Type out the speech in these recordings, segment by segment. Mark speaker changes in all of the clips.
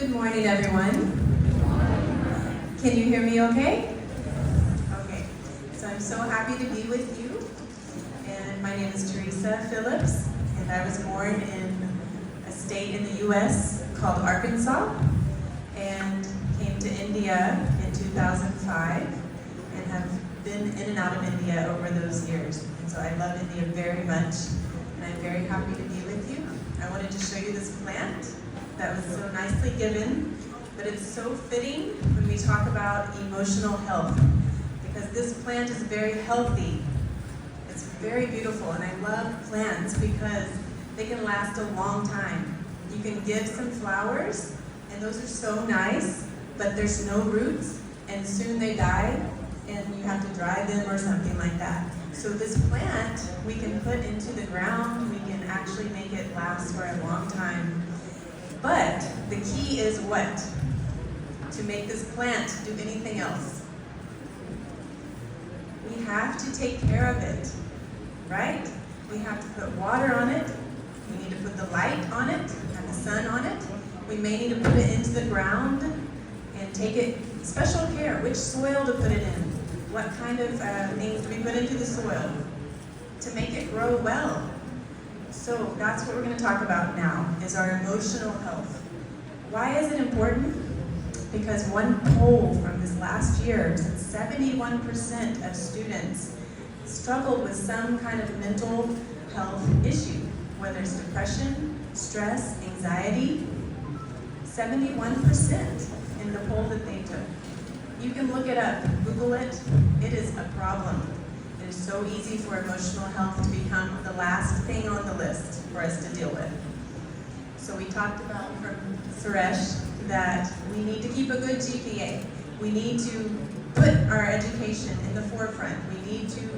Speaker 1: Good morning, everyone. Can you hear me okay? Okay, so I'm so happy to be with you. And my name is Teresa Phillip, and I was born in a state in the US called Arkansas, and came to India in 2005, and have been in and out of India over those years. And so I love India very much, and I'm very happy to be with you. I wanted to show you this plant that was so nicely given, but it's so fitting when we talk about emotional health, because this plant is very healthy. It's very beautiful, and I love plants because they can last a long time. You can give some flowers, and those are so nice, but there's no roots, and soon they die, and you have to dry them or something like that. So this plant, we can put into the ground, we can actually make it last for a long time. But the key is what? To make this plant do anything else. We have to take care of it, right? We have to put water on it. We need to put the light on it and the sun on it. We may need to put it into the ground and take it special care. Which soil to put it in? What kind of things do we put into the soil to make it grow well? So that's what we're going to talk about now, is our emotional health. Why is it important? Because one poll from this last year said 71% of students struggled with some kind of mental health issue, whether it's depression, stress, anxiety. 71% in the poll that they took. You can look it up, Google it. It is a problem. It is so easy for emotional health to become the last thing on the list for us to deal with. So we talked about from Suresh that we need to keep a good GPA. We need to put our education in the forefront. We need to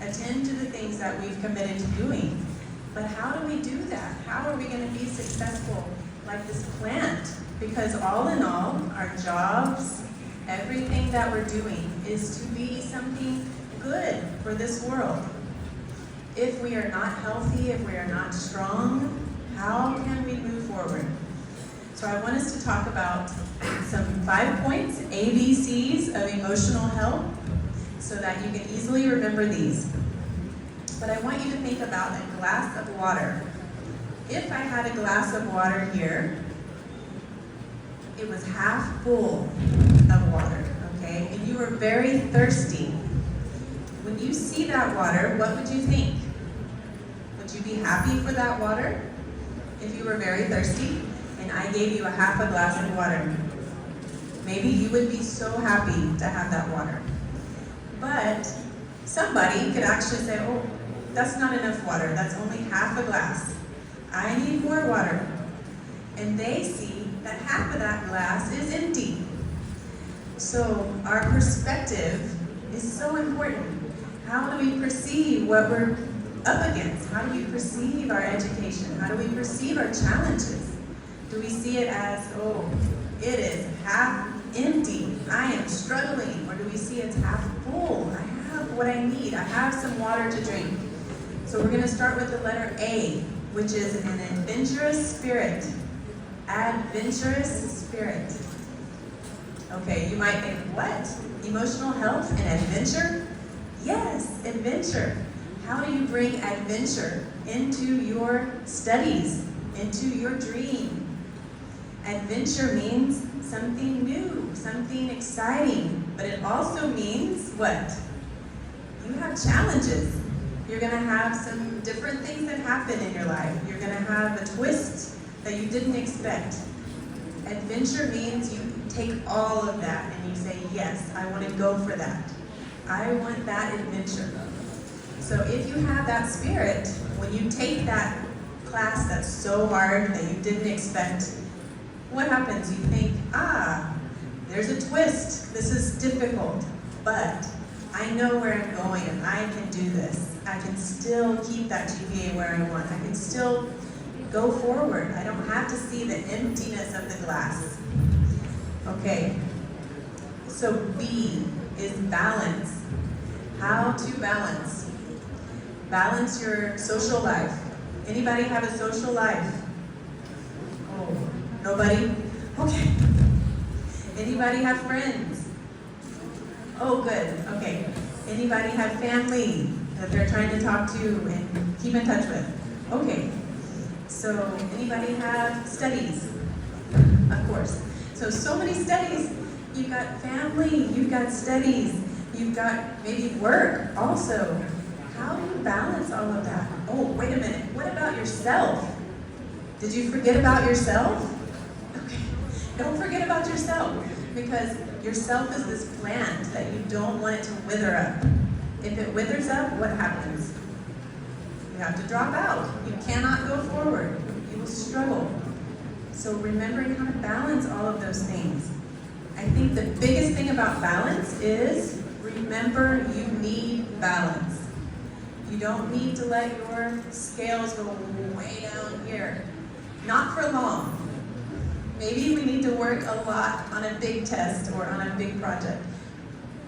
Speaker 1: attend to the things that we've committed to doing. But how do we do that? How are we going to be successful like this plant? Because all in all, our jobs, everything that we're doing is to be something good for this world. If we are not healthy, if we are not strong, how can we move forward? So I want us to talk about some 5 points, ABCs of emotional health, so that you can easily remember these. But I want you to think about a glass of water. If I had a glass of water here, it was half full of water, okay? And you were very thirsty. When you see that water, what would you think? Would you be happy for that water if you were very thirsty and I gave you a half a glass of water? Maybe you would be so happy to have that water. But somebody could actually say, oh, that's not enough water. That's only half a glass. I need more water. And they see that half of that glass is empty. So our perspective is so important. How do we perceive what we're up against? How do we perceive our education? How do we perceive our challenges? Do we see it as, oh, it is half empty, I am struggling? Or do we see it's half full? I have what I need. I have some water to drink. So we're going to start with the letter A, which is an adventurous spirit. Adventurous spirit. Okay, you might think, what? Emotional health and adventure? Yes, adventure. How do you bring adventure into your studies, into your dream? Adventure means something new, something exciting, but it also means what? You have challenges. You're going to have some different things that happen in your life. You're going to have a twist that you didn't expect. Adventure means you take all of that and you say, yes, I want to go for that. I want that adventure. So if you have that spirit, when you take that class that's so hard that you didn't expect, what happens? You think, there's a twist. This is difficult, but I know where I'm going and I can do this. I can still keep that GPA where I want. I can still go forward. I don't have to see the emptiness of the glass. Okay, so B is balance. How to balance? Balance your social life. Anybody have a social life? Oh, nobody? Okay. Anybody have friends? Oh, good. Okay. Anybody have family that they're trying to talk to and keep in touch with? Okay. So anybody have studies? Of course. So many studies. You've got family, you've got studies, you've got maybe work also. How do you balance all of that? Oh, wait a minute. What about yourself? Did you forget about yourself? Okay. Don't forget about yourself, because yourself is this plant that you don't want it to wither up. If it withers up, what happens? You have to drop out. You cannot go forward. You will struggle. So remembering how to balance all of those things. I think the biggest thing about balance is remember you need balance. You don't need to let your scales go way down here. Not for long. Maybe we need to work a lot on a big test or on a big project.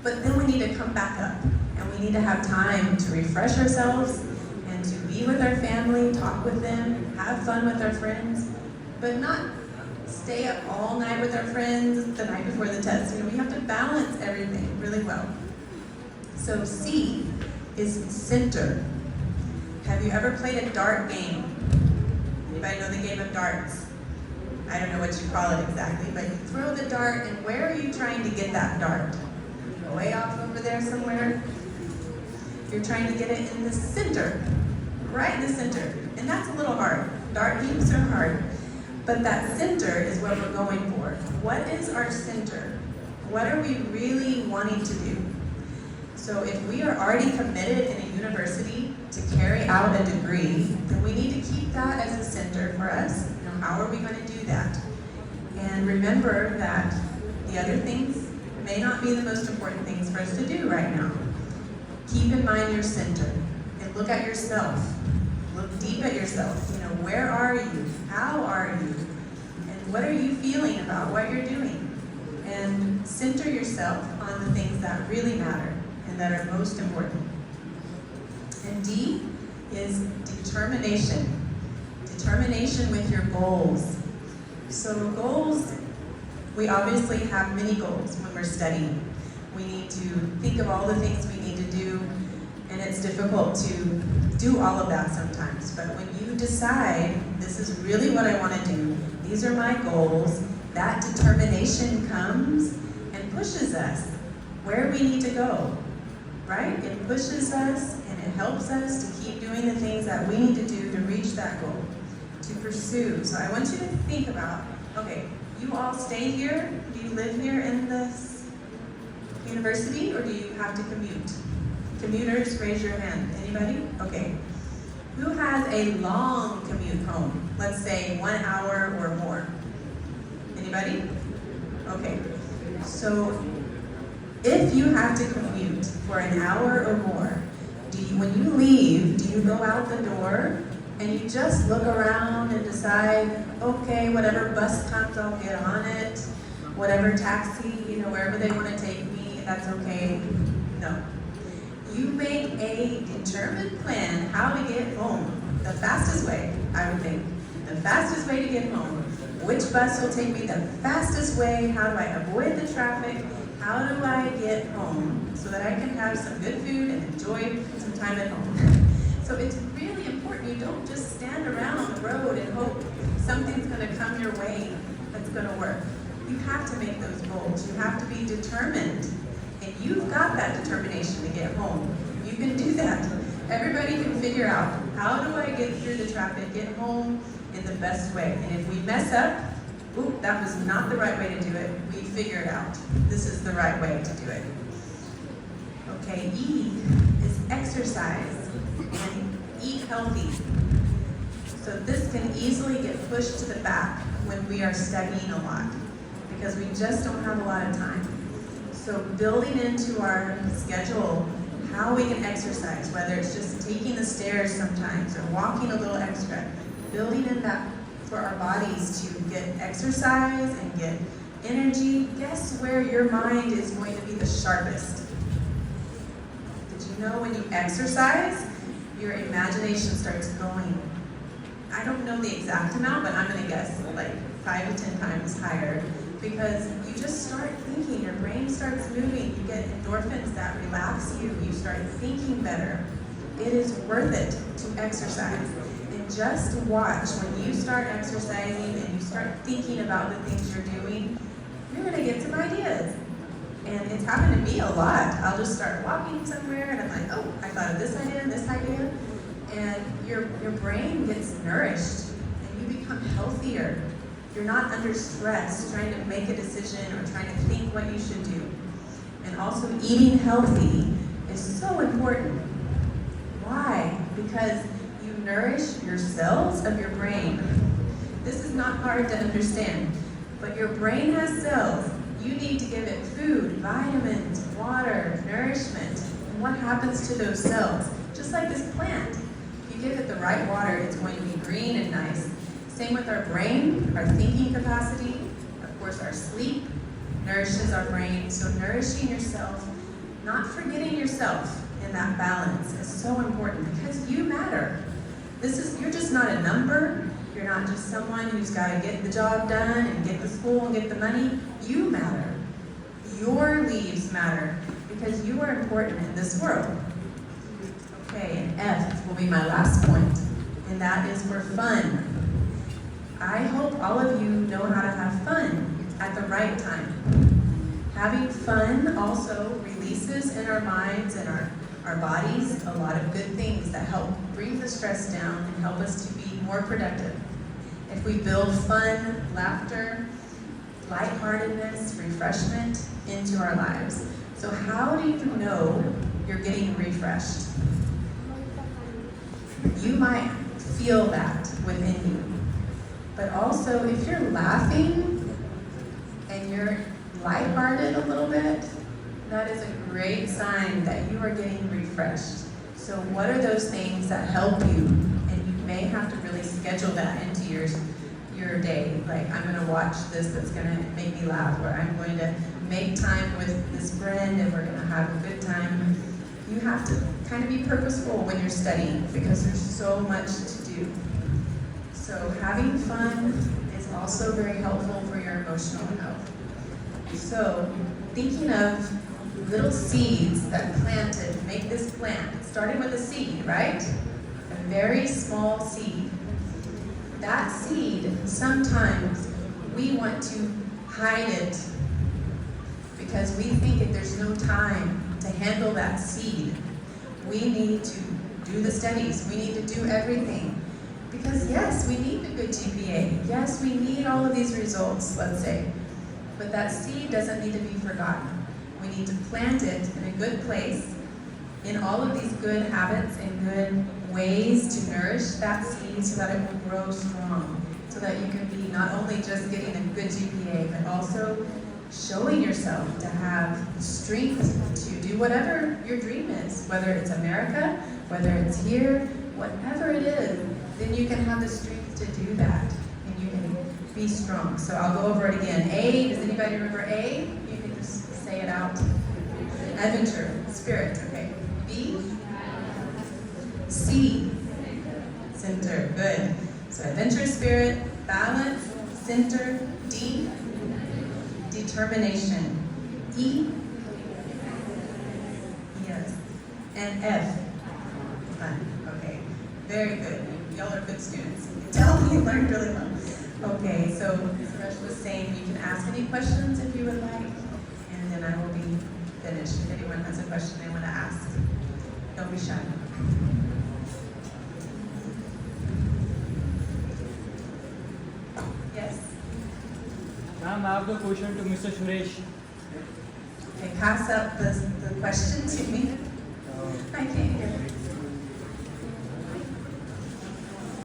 Speaker 1: But then we need to come back up, and we need to have time to refresh ourselves and to be with our family, talk with them, have fun with our friends, but not stay up all night with our friends the night before the test. We have to balance everything really well. So C is center. Have you ever played a dart game? Anybody know the game of darts? I don't know what you call it exactly, but you throw the dart, and where are you trying to get that dart? Way off over there somewhere? You're trying to get it in the center, right in the center. And that's a little hard. Dart games are hard. But that center is what we're going for. What is our center? What are we really wanting to do? So if we are already committed in a university to carry out a degree, then we need to keep that as a center for us. How are we going to do that? And remember that the other things may not be the most important things for us to do right now. Keep in mind your center and look at yourself. Look deep at yourself. Where are you? How are you? And what are you feeling about what you're doing? And center yourself on the things that really matter and that are most important. And D is determination. Determination with your goals. So goals, we obviously have many goals when we're studying. We need to think of all the things we need to do, and it's difficult to do all of that sometimes. But when you decide, this is really what I want to do, these are my goals, that determination comes and pushes us where we need to go, right? It pushes us and it helps us to keep doing the things that we need to do to reach that goal, to pursue. So I want you to think about, okay, you all stay here? Do you live here in this university, or do you have to commute? Commuters, raise your hand. Anybody? Okay. Who has a long commute home? Let's say 1 hour or more. Anybody? Okay. So if you have to commute for an hour or more, when you leave, do you go out the door and you just look around and decide, okay, whatever bus comes, I'll get on it, whatever taxi, wherever they want to take me, that's okay? No. You make a determined plan how to get home. The fastest way, I would think. The fastest way to get home. Which bus will take me the fastest way? How do I avoid the traffic? How do I get home so that I can have some good food and enjoy some time at home? So it's really important. You don't just stand around on the road and hope something's going to come your way that's going to work. You have to make those goals. You have to be determined. And you've got that determination to get home. You can do that. Everybody can figure out, how do I get through the traffic, get home in the best way? And if we mess up, oop, that was not the right way to do it, we figure it out. This is the right way to do it. Okay, E is exercise and eat healthy. So this can easily get pushed to the back when we are studying a lot, because we just don't have a lot of time. So building into our schedule how we can exercise, whether it's just taking the stairs sometimes or walking a little extra, building in that for our bodies to get exercise and get energy. Guess where your mind is going to be the sharpest? Did you know when you exercise, your imagination starts going? I don't know the exact amount, but I'm going to guess like 5 5 to 10 times higher, because you just start thinking, your brain starts moving, you get endorphins that relax you, you start thinking better. It is worth it to exercise. And just watch, when you start exercising and you start thinking about the things you're doing, you're gonna get some ideas. And it's happened to me a lot. I'll just start walking somewhere and I'm like, oh, I thought of this idea and this idea. And your brain gets nourished and you become healthier. You're not under stress trying to make a decision or trying to think what you should do. And also eating healthy is so important. Why? Because you nourish your cells of your brain. This is not hard to understand, but your brain has cells. You need to give it food, vitamins, water, nourishment. And what happens to those cells? Just like this plant. If you give it the right water, it's going to be green and nice. Same with our brain, our thinking capacity. Of course, our sleep nourishes our brain. So nourishing yourself, not forgetting yourself in that balance is so important because you matter. You're just not a number. You're not just someone who's got to get the job done and get the school and get the money. You matter. Your leaves matter because you are important in this world. Okay, and F will be my last point, and that is for fun. I hope all of you know how to have fun at the right time. Having fun also releases in our minds and our bodies a lot of good things that help bring the stress down and help us to be more productive. If we build fun, laughter, lightheartedness, refreshment into our lives. So how do you know you're getting refreshed? You might feel that within you. But also, if you're laughing and you're lighthearted a little bit, that is a great sign that you are getting refreshed. So what are those things that help you? And you may have to really schedule that into your day. Like, I'm going to watch this that's going to make me laugh, or I'm going to make time with this friend and we're going to have a good time. You have to kind of be purposeful when you're studying because there's so much to do. So having fun is also very helpful for your emotional health. So thinking of little seeds that planted make this plant. It started with a seed, right? A very small seed. That seed, sometimes we want to hide it because we think that there's no time to handle that seed. We need to do the studies. We need to do everything. Because yes, we need a good GPA. Yes, we need all of these results, let's say. But that seed doesn't need to be forgotten. We need to plant it in a good place, in all of these good habits and good ways to nourish that seed so that it will grow strong, so that you can be not only just getting a good GPA, but also showing yourself to have strength to do whatever your dream is, whether it's America, whether it's here, whatever it is, then you can have the strength to do that, and you can be strong. So I'll go over it again. A, does anybody remember A? You can just say it out. Adventure, spirit, okay. B, C, center, good. So adventure, spirit, balance, center. D, determination. E, yes. And F, fun, okay. Very good. Y'all are good students. You can tell you learned really well. Okay, so as Suresh was saying, you can ask any questions if you would like, and then I will be finished. If anyone has a question they want to ask, don't be shy. Yes?
Speaker 2: Ma'am, I have the question to Mr. Suresh.
Speaker 1: Okay, pass up the question to me. I can't hear.